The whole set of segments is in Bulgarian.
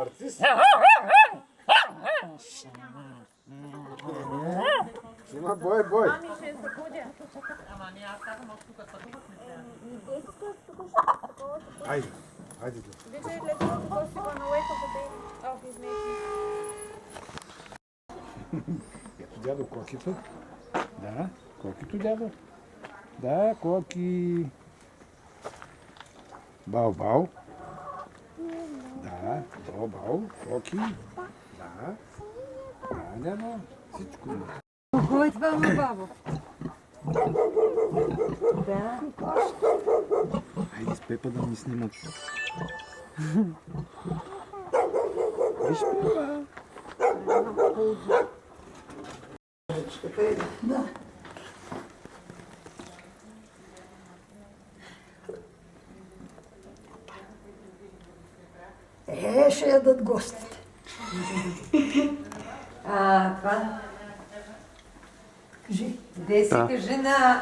Артист. Има бой. Ами ще се будя. Ама не, аз казвам от тук, пътувахме сега. Айде. Вижте, let's go because you wanna wake up a baby. Oh, he's making. Ето дядо Кокито. Да, Кокито дядо. Да, Коки. Бао. Да, Бао. Коки. Да. Да, дядо. Всичко има. Кой това ма, бабо? Да. Айде с Пепа да ни снимат. Виж Пепа. Да. Ще ядат гостите. Това. Кажи. Де си кажи на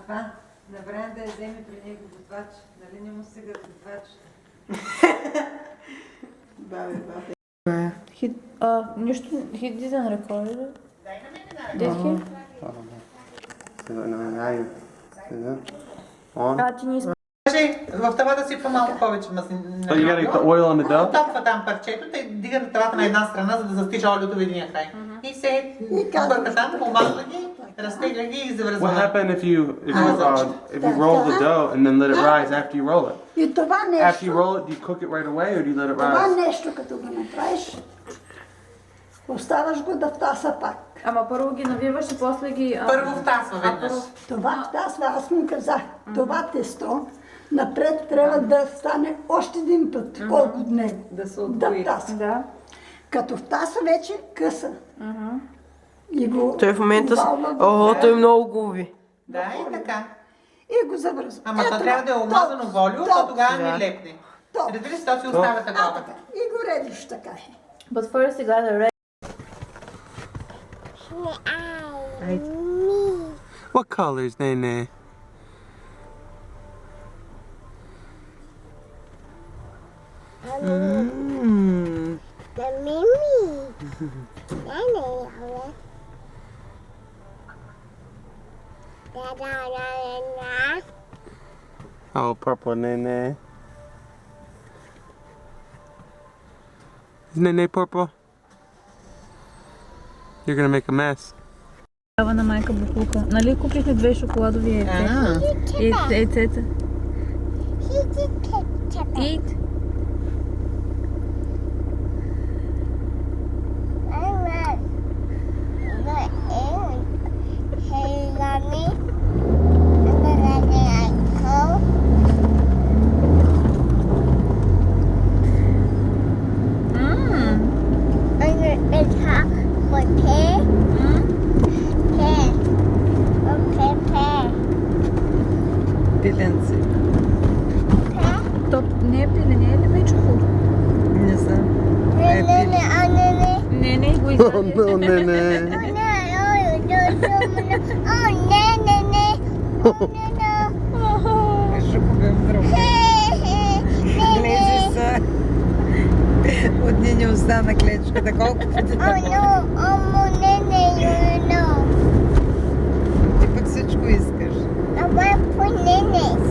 това. На Брайан да я вземе при него готвач. Нали не му сега готвач? He didn't record it. Did he? Ти ни Кажи, в тавата сипва малко повече мазнина. So you gotta get the oil on the dough? Топва там парчето, те дига на тавата на една страна, за да застича олиото в единия край. И се бърка там, помазва ги, разтегля ги и What завързва. happened if you roll the dough and then let it rise after you roll it? И това After you нещо, roll it, do you cook it right away or do you let it това rise? нещо, като го направиш, оставаш го да втаса пак. Ама първо ги навиваш и после ги... Първо втасва веднъж. Това втасва, аз му казах, това тесто напред трябва да стане още един път, колко от него. Да се Да отвои. втаса. Да. Като втаса вече къса. И го Той в момента си... обвалва в- Ого, той много губи. Да, и така. И го завръзва. Ама то трябва да е омазано в олио, то тогава Да. не лепне. Топ. Разбира се, то си остава такова. Така. И го редиш така. But first you gotta ready. What colors, Nene? Oh, purple Nene. Is Nene purple? You're gonna make a mess. Дава на майка буклука. Нали купихме 2 шоколадови яйца? Яйцета. Eat. Пиленци. То не е пиле, не е ли мечухо? Не знам. Е пиле. Не, го изяде. No, Nene. Кажи кога друго. Влезе са. От нея не остана клечката. Колко пъти ти пък всичко искаш. I want to put in this.